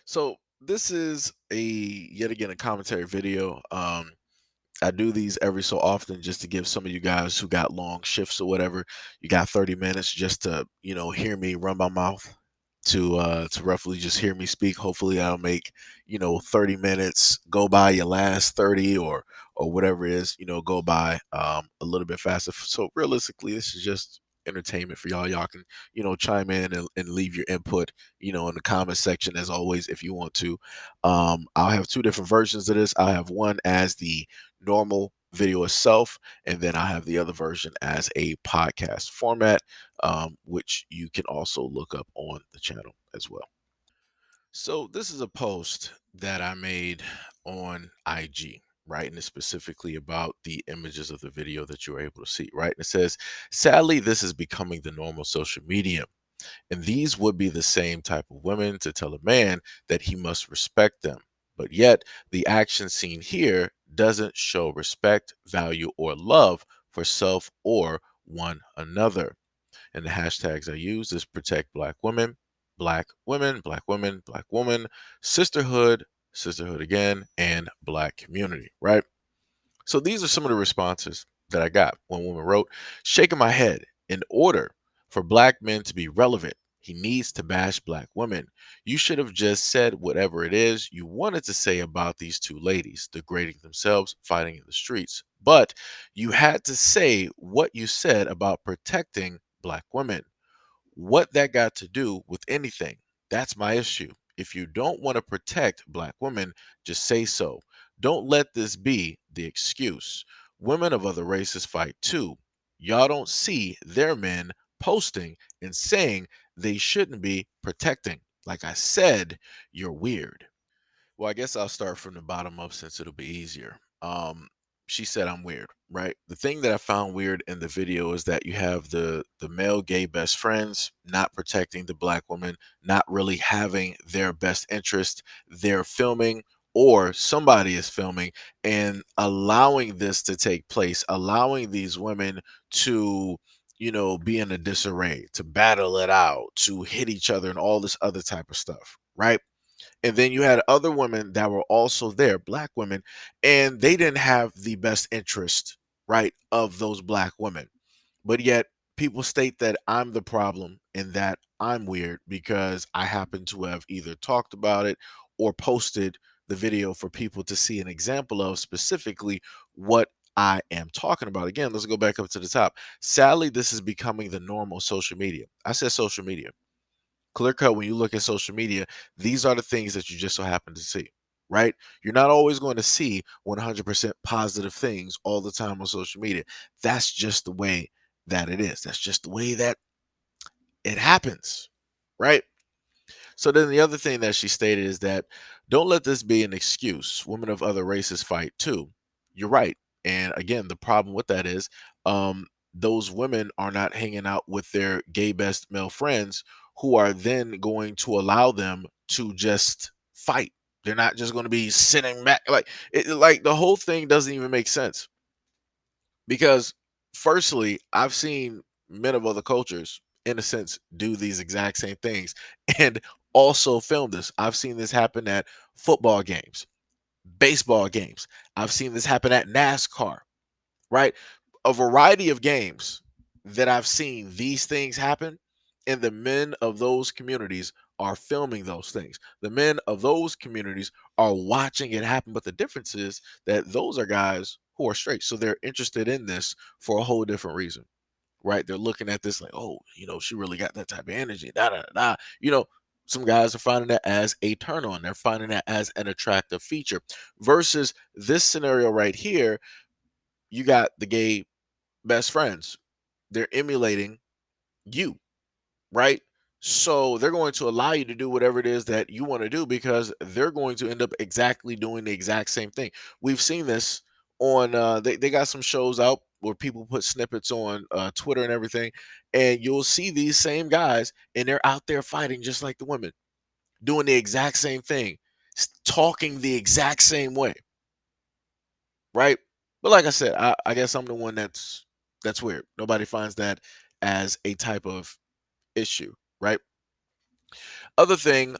So this is a yet again a commentary video. I do these every so often just to give some of you guys who got long shifts or whatever, you got 30 minutes just to, hear me run my mouth to roughly just hear me speak. Hopefully I'll make, 30 minutes go by your last 30 or whatever it is, go by a little bit faster. So realistically, this is just entertainment for y'all. Y'all can, chime in and leave your input, in the comment section as always if you want to. I'll have two different versions of this. I'll have one as the normal video itself, and then I have the other version as a podcast format, which you can also look up on the channel as well. So this is a post that I made on IG, right? And it's specifically about the images of the video that you're able to see, right? And it says, sadly, this is becoming the normal social media. And these would be the same type of women to tell a man that he must respect them. But yet, the action seen here doesn't show respect, value, or love for self or one another. And the hashtags I use is protect black women, black women, black women, black woman, sisterhood, sisterhood again, and black community, right? So these are some of the responses that I got. One woman wrote, shaking my head, in order for black men to be relevant, he needs to bash black women. You should have just said whatever it is you wanted to say about these two ladies, degrading themselves, fighting in the streets. But you had to say what you said about protecting black women. What that got to do with anything? That's my issue. If you don't want to protect black women, just say so. Don't let this be the excuse. Women of other races fight too. Y'all don't see their men posting and saying they shouldn't be protecting. Like I said, you're weird. Well, I guess I'll start from the bottom up since it'll be easier. She said I'm weird, right? The thing that I found weird in the video is that you have the male gay best friends not protecting the black woman, not really having their best interest. They're filming or somebody is filming and allowing this to take place, allowing these women to be in a disarray, to battle it out, to hit each other and all this other type of stuff, right? And then you had other women that were also there, black women, and they didn't have the best interest, right, of those black women. But yet people state that I'm the problem and that I'm weird because I happen to have either talked about it or posted the video for people to see an example of specifically what I am talking about. Again, let's go back up to the top. Sadly, this is becoming the normal social media. I said social media clear cut. When you look at social media, these are the things that you just so happen to see, right? You're not always going to see 100% positive things all the time on social media. That's just the way that it is. That's just the way that it happens, right? So then the other thing that she stated is that don't let this be an excuse. Women of other races fight too. You're right. And again, the problem with that is those women are not hanging out with their gay best male friends who are then going to allow them to just fight. They're not just going to be sitting back like the whole thing doesn't even make sense because firstly, I've seen men of other cultures, in a sense, do these exact same things and also film this. I've seen this happen at football games, baseball games. I've seen this happen at NASCAR, right? A variety of games that I've seen these things happen, and the men of those communities are filming those things. The men of those communities are watching it happen. But the difference is that those are guys who are straight. So they're interested in this for a whole different reason, right? They're looking at this like, oh, she really got that type of energy. Da da da. Da. Some guys are finding that as a turn on. They're finding that as an attractive feature. Versus this scenario right here, you got the gay best friends. They're emulating you, right? So they're going to allow you to do whatever it is that you want to do because they're going to end up exactly doing the exact same thing. We've seen this on they got some shows out where people put snippets on Twitter and everything, and you'll see these same guys and they're out there fighting just like the women, doing the exact same thing, talking the exact same way, right? But like I said, I guess I'm the one that's weird. Nobody finds that as a type of issue, right? Other thing,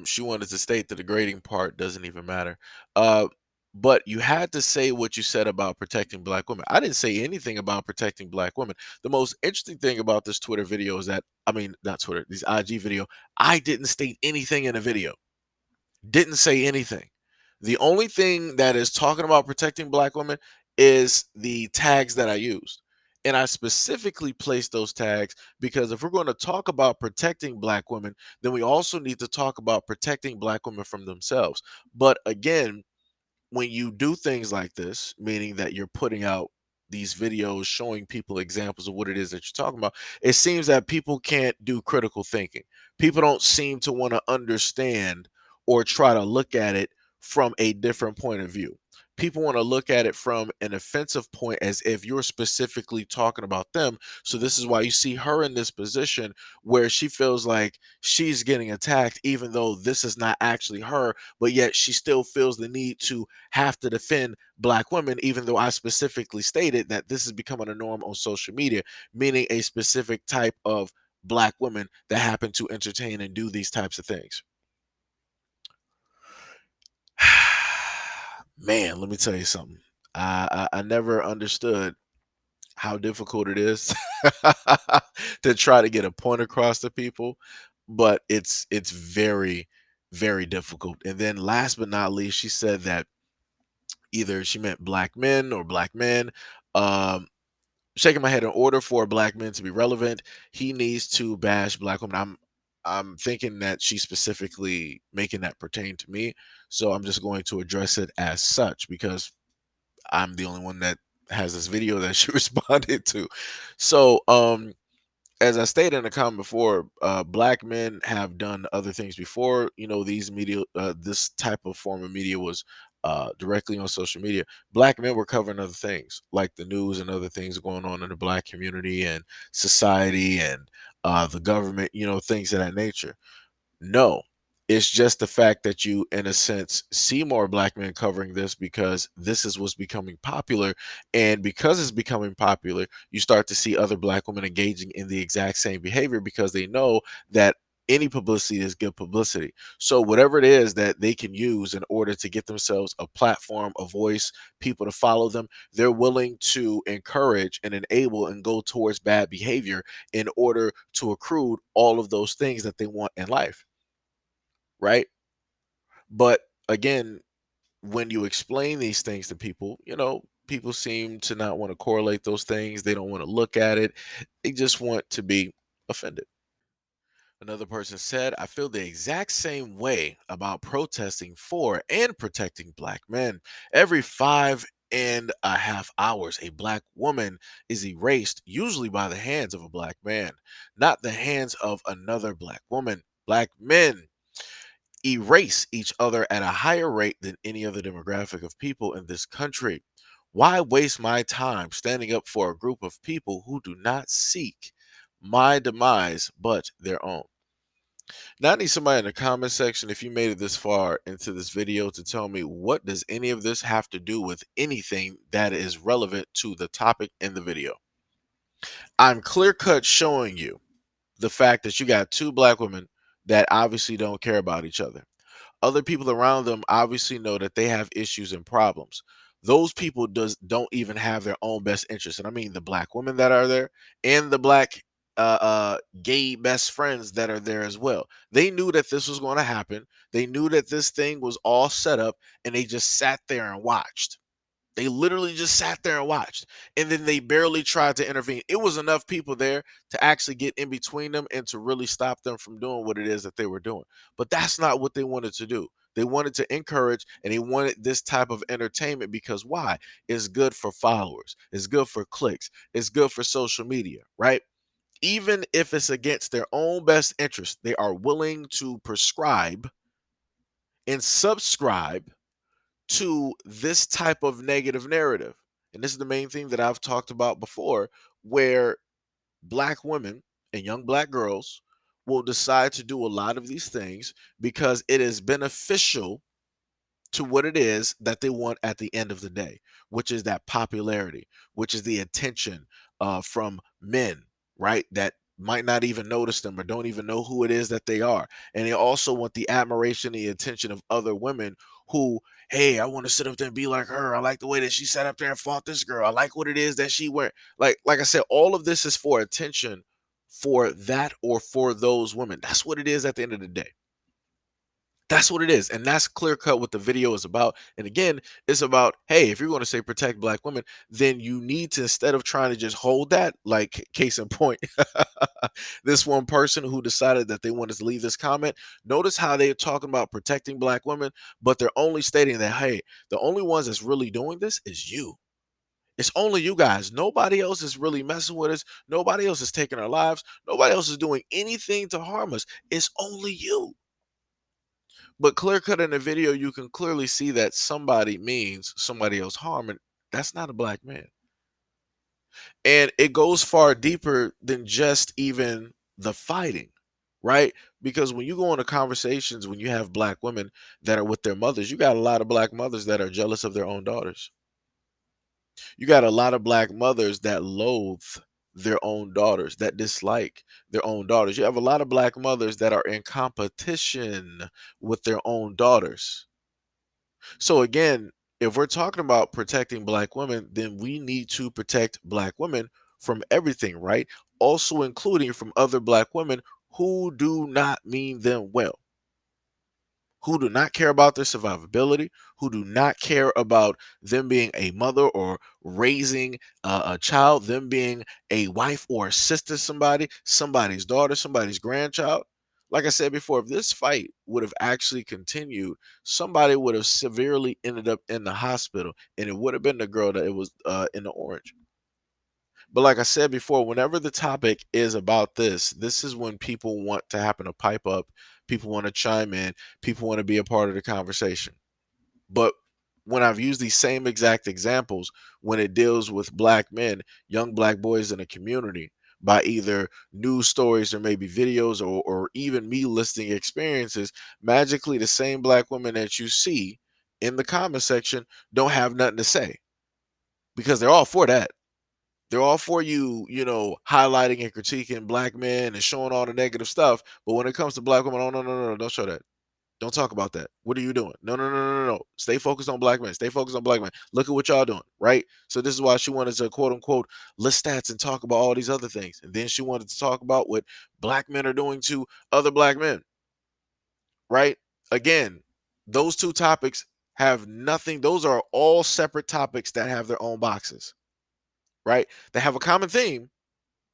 she wanted to state that the grading part doesn't even matter. Uh, but you had to say what you said about protecting black women. I didn't say anything about protecting black women. The most interesting thing about this Twitter video is that, I mean, not Twitter, this IG video, I didn't state anything in the video. Didn't say anything. The only thing that is talking about protecting black women is the tags that I used. And I specifically placed those tags because if we're going to talk about protecting black women, then we also need to talk about protecting black women from themselves. But again, when you do things like this, meaning that you're putting out these videos showing people examples of what it is that you're talking about, it seems that people can't do critical thinking. People don't seem to want to understand or try to look at it from a different point of view. People want to look at it from an offensive point as if you're specifically talking about them. So, this is why you see her in this position where she feels like she's getting attacked, even though this is not actually her, but yet she still feels the need to have to defend black women, even though I specifically stated that this is becoming a norm on social media, meaning a specific type of black women that happen to entertain and do these types of things. Man, let me tell you something. I never understood how difficult it is to try to get a point across to people, but it's very, very difficult. And then last but not least, she said that either she meant black men or black men. Um, Shaking my head, in order for black men to be relevant, he needs to bash black women. I'm thinking that she's specifically making that pertain to me. So I'm just going to address it as such because I'm the only one that has this video that she responded to. So as I stated in the comment before, black men have done other things before. You know, these media, this type of form of media was directly on social media. Black men were covering other things, like the news and other things going on in the black community and society and the government. You know, things of that nature. No, it's just the fact that you, in a sense, see more black men covering this because this is what's becoming popular. And because it's becoming popular, you start to see other black women engaging in the exact same behavior because they know that any publicity is good publicity. So, whatever it is that they can use in order to get themselves a platform, a voice, people to follow them, they're willing to encourage and enable and go towards bad behavior in order to accrue all of those things that they want in life, right? But again, when you explain these things to people, you know, people seem to not want to correlate those things. They don't want to look at it. They just want to be offended. Another person said, I feel the exact same way about protesting for and protecting black men. Every 5.5 hours, a black woman is erased, usually by the hands of a black man, not the hands of another black woman. Black men erase each other at a higher rate than any other demographic of people in this country. Why waste my time standing up for a group of people who do not seek my demise but their own? Now I need somebody in the comment section, if you made it this far into this video, to tell me, what does any of this have to do with anything that is relevant to the topic in the video? I'm clear cut showing you the fact that you got two black women that obviously don't care about each other. Other people around them obviously know that they have issues and problems. Those people don't even have their own best interests, and I mean the black women that are there and the black gay best friends that are there as well. They knew that this was going to happen. They knew that this thing was all set up, and they just sat there and watched. They literally just sat there and watched. And then they barely tried to intervene. It was enough people there to actually get in between them and to really stop them from doing what it is that they were doing. But that's not what they wanted to do. They wanted to encourage and they wanted this type of entertainment because why? It's good for followers, it's good for clicks, it's good for social media, right? Even if it's against their own best interest, they are willing to prescribe and subscribe to this type of negative narrative. And this is the main thing that I've talked about before, where black women and young black girls will decide to do a lot of these things because it is beneficial to what it is that they want at the end of the day, which is that popularity, which is the attention from men, right? That might not even notice them or don't even know who it is that they are. And they also want the admiration, the attention of other women who, hey, I want to sit up there and be like her. I like the way that she sat up there and fought this girl. I like what it is that she wear. Like I said, all of this is for attention for that or for those women. That's what it is at the end of the day. That's what it is. And that's clear cut what the video is about. And again, it's about, hey, if you're going to say protect black women, then you need to, instead of trying to just hold that, like case in point, this one person who decided that they wanted to leave this comment, notice how they're talking about protecting black women, but they're only stating that, hey, the only ones that's really doing this is you. It's only you guys. Nobody else is really messing with us. Nobody else is taking our lives. Nobody else is doing anything to harm us. It's only you. But clear cut in the video, you can clearly see that somebody means somebody else harm, and that's not a black man. And it goes far deeper than just even the fighting, right? Because when you go into conversations, when you have black women that are with their mothers, you got a lot of black mothers that are jealous of their own daughters. You got a lot of black mothers that loathe their own daughters, that dislike their own daughters. You have a lot of black mothers that are in competition with their own daughters. So again, if we're talking about protecting black women, then we need to protect black women from everything, right? Also including from other black women who do not mean them well, who do not care about their survivability, who do not care about them being a mother or raising a child, them being a wife or a sister, to somebody, somebody's daughter, somebody's grandchild. Like I said before, if this fight would have actually continued, somebody would have severely ended up in the hospital, and it would have been the girl that it was in the orange. But like I said before, whenever the topic is about this, this is when people want to happen to pipe up, people want to chime in, people want to be a part of the conversation. But when I've used these same exact examples, when it deals with black men, young black boys in a community, by either news stories or maybe videos or even me listing experiences, magically the same black women that you see in the comment section don't have nothing to say because they're all for that. They're all for you, highlighting and critiquing black men and showing all the negative stuff. But when it comes to black women, oh no, no, no, no, don't show that. Don't talk about that. What are you doing? No, no, no, no, no, no. Stay focused on black men. Stay focused on black men. Look at what y'all doing, right? So this is why she wanted to quote unquote list stats and talk about all these other things. And then she wanted to talk about what black men are doing to other black men, right? Again, those two topics have nothing, those are all separate topics that have their own boxes, right? They have a common theme,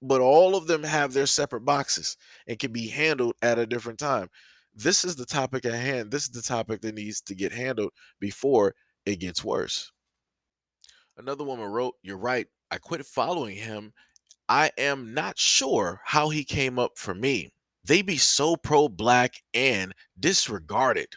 but all of them have their separate boxes and can be handled at a different time. This is the topic at hand. This is the topic that needs to get handled before it gets worse. Another woman wrote, "You're right. I quit following him. I am not sure how he came up for me. They be so pro black and disregarded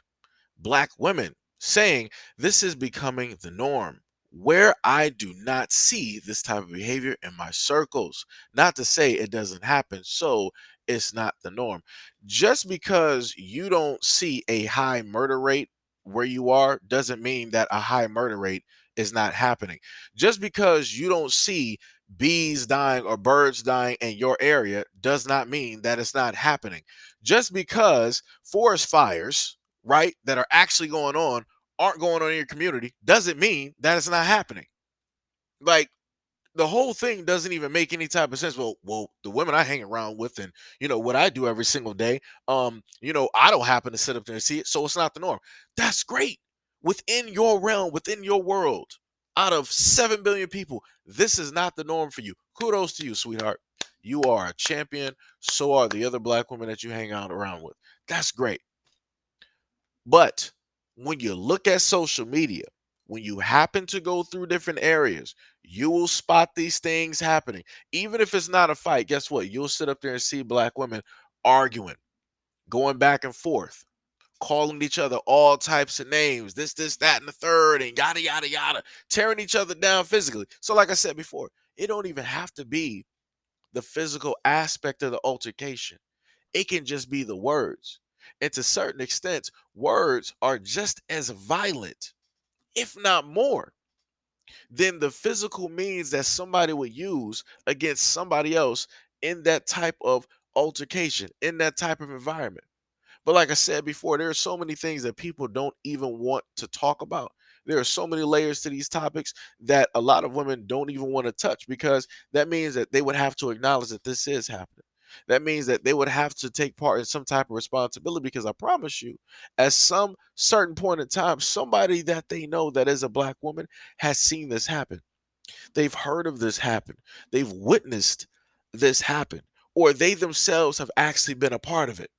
black women, saying this is becoming the norm, where I do not see this type of behavior in my circles. Not to say it doesn't happen, so it's not the norm. Just because you don't see a high murder rate where you are doesn't mean that a high murder rate is not happening. Just because you don't see bees dying or birds dying in your area does not mean that it's not happening. Just because forest fires, right, that are actually going on aren't going on in your community doesn't mean that it's not happening. Like, the whole thing doesn't even make any type of sense. Well, the women I hang around with and what I do every single day, I don't happen to sit up there and see it, so it's not the norm. That's great. Within your realm, within your world, out of 7 billion people, this is not the norm for you. Kudos to you, sweetheart. You are a champion. So are the other black women that you hang out around with. That's great. But when you look at social media, when you happen to go through different areas, you will spot these things happening. Even if it's not a fight, guess what? You'll sit up there and see black women arguing, going back and forth, calling each other all types of names, this, that, and the third, and yada, yada, yada, tearing each other down physically. So, like I said before, it don't even have to be the physical aspect of the altercation. It can just be the words. And to certain extents, words are just as violent, if not more, than the physical means that somebody would use against somebody else in that type of altercation, in that type of environment. But like I said before, there are so many things that people don't even want to talk about. There are so many layers to these topics that a lot of women don't even want to touch, because that means that they would have to acknowledge that this is happening. That means that they would have to take part in some type of responsibility, because I promise you, at some certain point in time, somebody that they know that is a black woman has seen this happen. They've heard of this happen. They've witnessed this happen, or they themselves have actually been a part of it.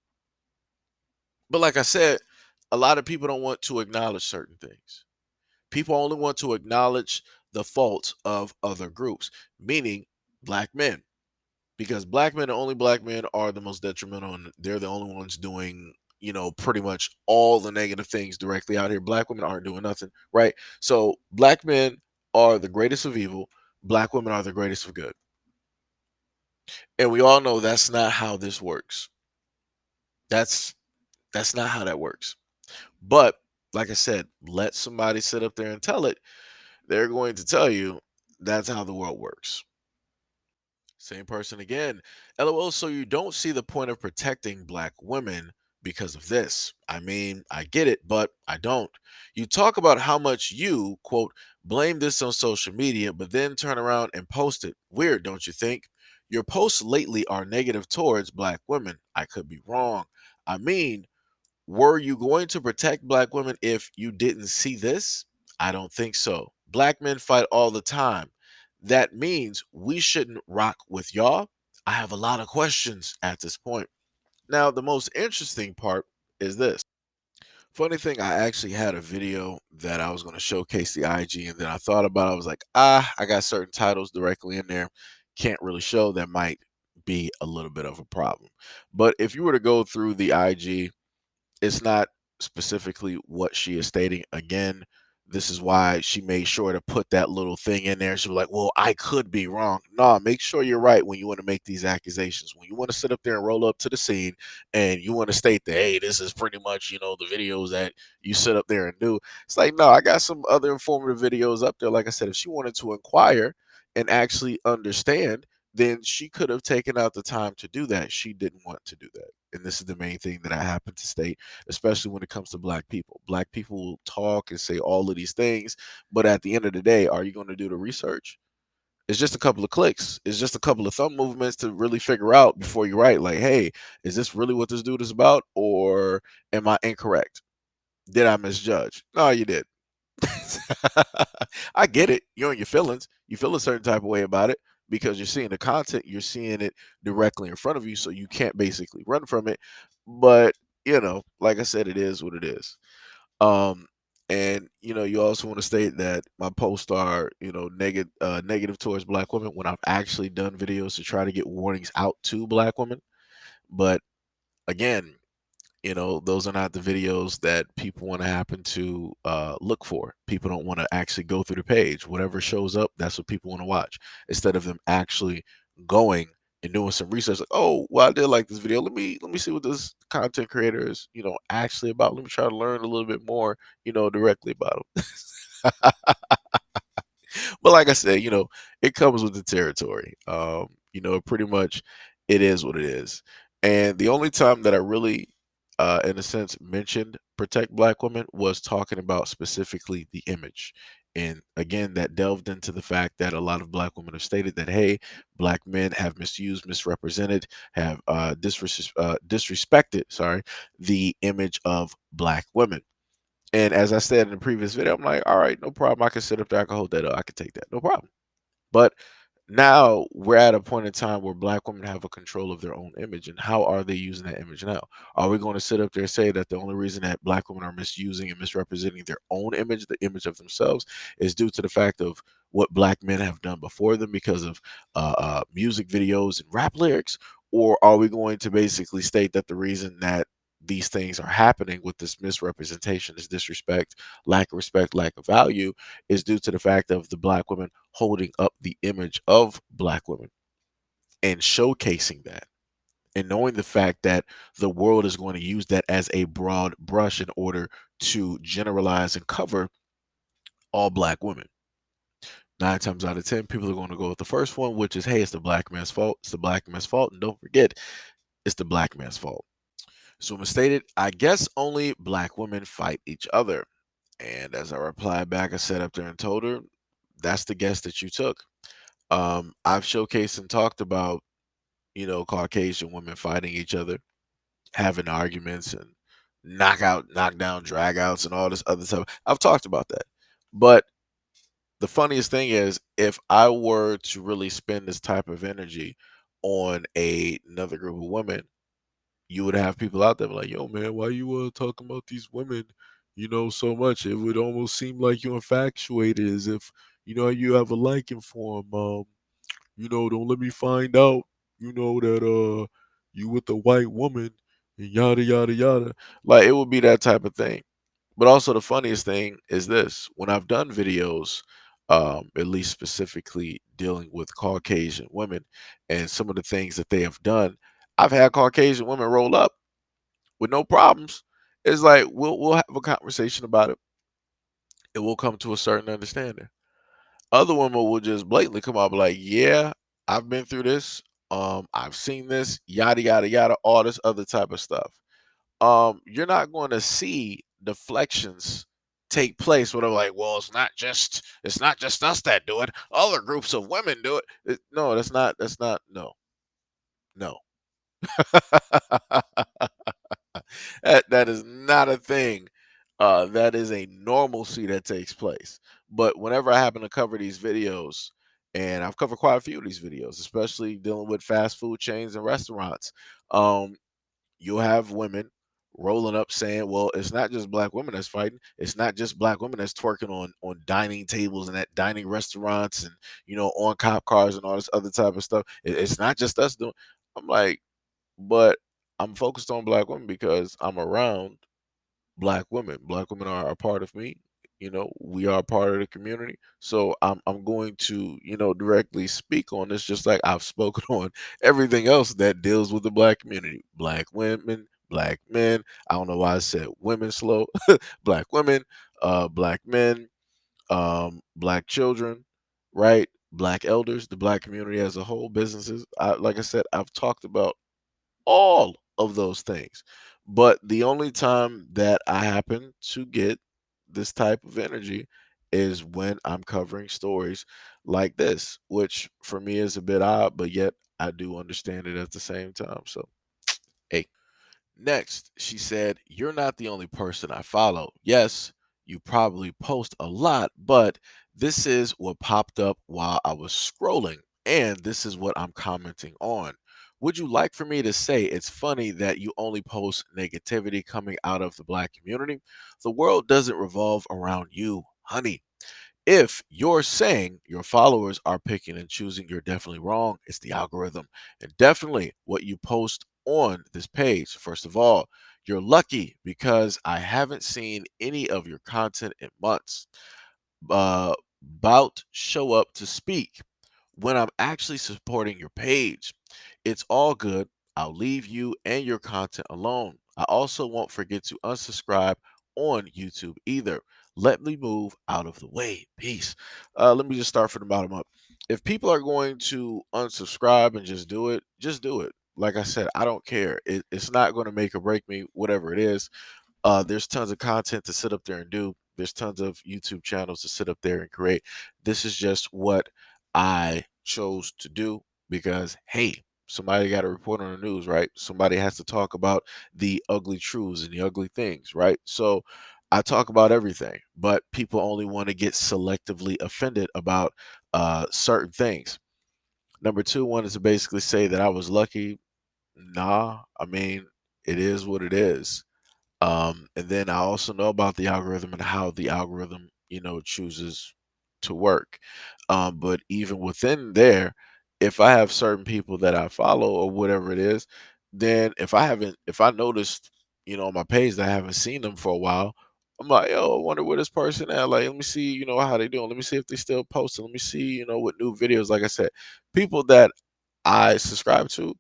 But like I said, a lot of people don't want to acknowledge certain things. People only want to acknowledge the faults of other groups, meaning black men, because black men and only black men are the most detrimental, and they're the only ones doing, pretty much all the negative things directly out here. Black women aren't doing nothing, right? So black men are the greatest of evil, black women are the greatest of good. And we all know that's not how this works. That's that's not how that works. But like I said, let somebody sit up there and tell it. They're going to tell you that's how the world works. Same person again. LOL, so you don't see the point of protecting black women because of this. I mean, I get it, but I don't. You talk about how much you, quote, blame this on social media, but then turn around and post it. Weird, don't you think? Your posts lately are negative towards black women. I could be wrong. I mean, were you going to protect black women if you didn't see this? I don't think so. Black men fight all the time. That means we shouldn't rock with y'all? I have a lot of questions at this point. Now, the most interesting part is this. Funny thing, I actually had a video that I was going to showcase the IG, and then I thought about it. I was like, I got certain titles directly in there. Can't really show, that might be a little bit of a problem. But if you were to go through the IG, it's not specifically what she is stating. Again, this is why she made sure to put that little thing in there. She was like, well, I could be wrong. No, make sure you're right when you want to make these accusations. When you want to sit up there and roll up to the scene and you want to state that, hey, this is pretty much, the videos that you sit up there and do. It's like, no, I got some other informative videos up there. Like I said, if she wanted to inquire and actually understand, then she could have taken out the time to do that. She didn't want to do that. And this is the main thing that I happen to state, especially when it comes to black people. Black people will talk and say all of these things, but at the end of the day, are you going to do the research? It's just a couple of clicks. It's just a couple of thumb movements to really figure out before you write, like, hey, is this really what this dude is about? Or am I incorrect? Did I misjudge? No, you did. I get it. You're in your feelings. You feel a certain type of way about it because you're seeing the content, you're seeing it directly in front of you, so you can't basically run from it. But, like I said, it is what it is. Um, and you also want to state that my posts are, negative towards black women, when I've actually done videos to try to get warnings out to black women. But again, those are not the videos that people want to happen to look for. People don't want to actually go through the page. Whatever shows up, that's what people want to watch, instead of them actually going and doing some research. Like, oh, well, I did like this video. Let me see what this content creator is, actually about. Let me try to learn a little bit more, directly about them. But like I said, it comes with the territory. Pretty much it is what it is. And the only time that I really, in a sense, mentioned protect black women was talking about specifically the image. And again, that delved into the fact that a lot of black women have stated that, hey, black men have misused, misrepresented, have disrespected, sorry, the image of black women. And as I said in the previous video, I'm like, all right, no problem. I can sit up there, I can hold that up, I can take that, no problem. But now we're at a point in time where black women have a control of their own image, and how are they using that image now? Are we going to sit up there and say that the only reason that black women are misusing and misrepresenting their own image, the image of themselves, is due to the fact of what black men have done before them because of music videos and rap lyrics? Or are we going to basically state that the reason that these things are happening with this misrepresentation, this disrespect, lack of respect, lack of value, is due to the fact of the black women holding up the image of black women and showcasing that, and knowing the fact that the world is going to use that as a broad brush in order to generalize and cover all black women. Nine times out of 10, people are going to go with the first one, which is, hey, it's the black man's fault. It's the black man's fault. And don't forget, it's the black man's fault. So I'm stated, I guess only black women fight each other. And as I replied back, I sat up there and told her, that's the guess that you took. I've showcased and talked about, Caucasian women fighting each other, having arguments and knockdown, dragouts, and all this other stuff. I've talked about that. But the funniest thing is, if I were to really spend this type of energy on another group of women, you would have people out there like, "Yo, man, why you talking about these women, so much? It would almost seem like you're infatuated, as if you have a liking for them. Don't let me find out, that you with a white woman and yada yada yada." Like it would be that type of thing. But also the funniest thing is this: when I've done videos, at least specifically dealing with Caucasian women and some of the things that they have done, I've had Caucasian women roll up with no problems. It's like we'll have a conversation about it, and we'll come to a certain understanding. Other women will just blatantly come out and be like, "Yeah, I've been through this. I've seen this, yada yada yada, all this other type of stuff." You're not going to see deflections take place where they're like, "Well, it's not just us that do it. Other groups of women do it." No, that's not. No, no. That is not a thing. That is a normalcy that takes place. But whenever I happen to cover these videos, and I've covered quite a few of these videos, especially dealing with fast food chains and restaurants, um, you'll have women rolling up saying, "Well, it's not just black women that's fighting. It's not just black women that's twerking on dining tables and at dining restaurants and on cop cars and all this other type of stuff. It's not just us doing." I'm like, but I'm focused on black women because I'm around black women. Black women are a part of me. We are part of the community. So I'm going to, directly speak on this just like I've spoken on everything else that deals with the black community. Black women, black men. I don't know why I said women slow. Black women, black men, black children, right? Black elders, the black community as a whole, businesses. Like I said, I've talked about all of those things. But the only time that I happen to get this type of energy is when I'm covering stories like this, which for me is a bit odd, but yet I do understand it at the same time. So, hey. Next, she said, "You're not the only person I follow. Yes, you probably post a lot, but this is what popped up while I was scrolling, and this is what I'm commenting on. Would you like for me to say it's funny that you only post negativity coming out of the black community? The world doesn't revolve around you, honey. If you're saying your followers are picking and choosing, you're definitely wrong. It's the algorithm. And definitely what you post on this page. First of all, you're lucky because I haven't seen any of your content in months. About show up to speak when I'm actually supporting your page. It's all good. I'll leave you and your content alone. I also won't forget to unsubscribe on YouTube either. Let me move out of the way. Peace. Let me just start from the bottom up. If people are going to unsubscribe and just do it, just do it. Like I said, I don't care. It's not going to make or break me, whatever it is. There's tons of content to sit up there and do. There's tons of YouTube channels to sit up there and create. This is just what I chose to do because, hey, somebody got to report on the news, right? Somebody has to talk about the ugly truths and the ugly things, right? So I talk about everything, but people only want to get selectively offended about certain things. Number two, wanted to basically say that I was lucky. Nah, I mean, it is what it is. And then I also know about the algorithm and how the algorithm, chooses to work. But even within there, if I have certain people that I follow or whatever it is, then if I noticed, on my page that I haven't seen them for a while, I'm like, yo, I wonder where this person at. Like, let me see, how they doing. Let me see if they still posting. Let me see, what new videos. Like I said, people that I subscribe to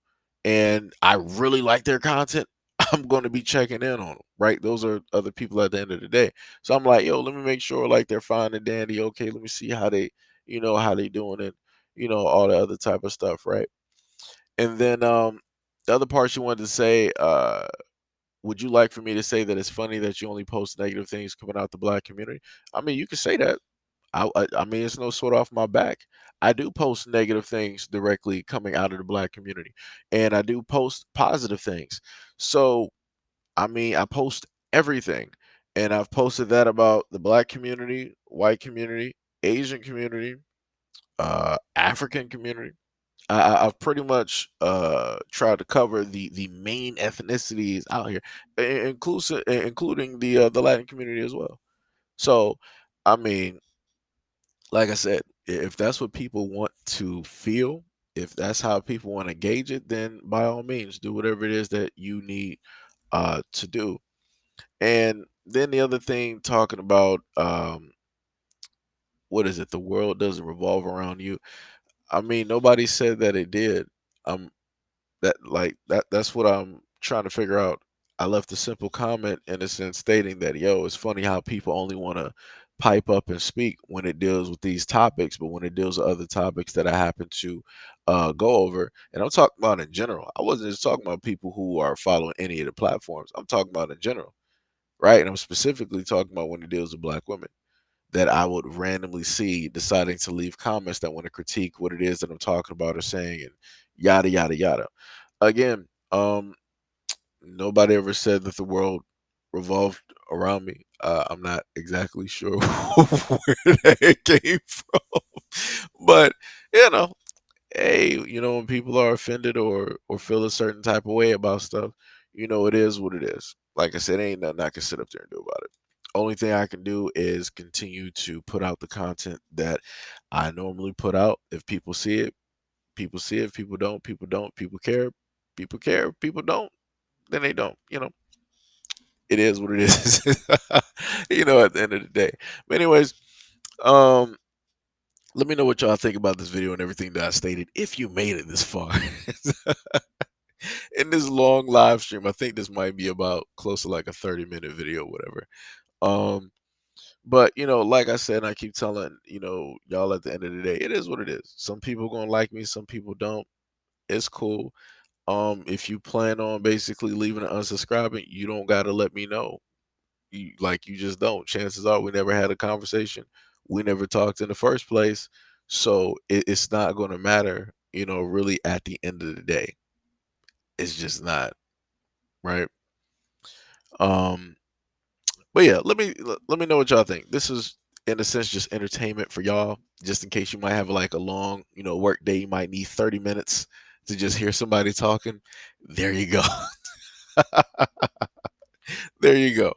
and I really like their content, I'm going to be checking in on them, right? Those are other people at the end of the day. So I'm like, yo, let me make sure like they're fine and dandy. Okay, let me see how they, how they doing it, all the other type of stuff, right? And then the other part you wanted to say, would you like for me to say that it's funny that you only post negative things coming out the black community? I mean, you can say that. I mean, it's no sweat off my back. I do post negative things directly coming out of the black community, and I do post positive things. So, I mean, I post everything, and I've posted that about the black community, white community, Asian community, African community. I've pretty much tried to cover the main ethnicities out here, including the Latin community as well. So, I mean, like I said, if that's what people want to feel, if that's how people want to gauge it, then by all means, do whatever it is that you need to do. And then the other thing, talking about what is it? The world doesn't revolve around you. I mean, nobody said that it did. Um, that's what I'm trying to figure out. I left a simple comment in a sense stating that, yo, it's funny how people only want to pipe up and speak when it deals with these topics, but when it deals with other topics that I happen to go over, and I'm talking about in general. I wasn't just talking about people who are following any of the platforms. I'm talking about in general, right? And I'm specifically talking about when it deals with black women that I would randomly see deciding to leave comments that want to critique what it is that I'm talking about or saying, and yada yada yada. Again, nobody ever said that the world revolved around me. I'm not exactly sure where that came from, but you know, hey, when people are offended or feel a certain type of way about stuff, it is what it is. Like I said, ain't nothing I can sit up there and do about it. Only thing I can do is continue to put out the content that I normally put out. If people see it, people see it. If people don't, people don't. People care. People care. People don't, then they don't. It is what it is. At the end of the day. But anyways, um, let me know what y'all think about this video and everything that I stated. If you made it this far in this long live stream, I think this might be about close to like a 30-minute video, whatever. Um, but like I said, I keep telling y'all at the end of the day, it is what it is. Some people gonna like me, some people don't. It's cool. If you plan on basically leaving and unsubscribing, you don't gotta let me know. You just don't. Chances are we never had a conversation. We never talked in the first place. So it's not going to matter, really at the end of the day. It's just not, right? Um, but yeah, let me know what y'all think. This is in a sense just entertainment for y'all, just in case you might have like a long, work day. You might need 30 minutes to just hear somebody talking. There you go. There you go.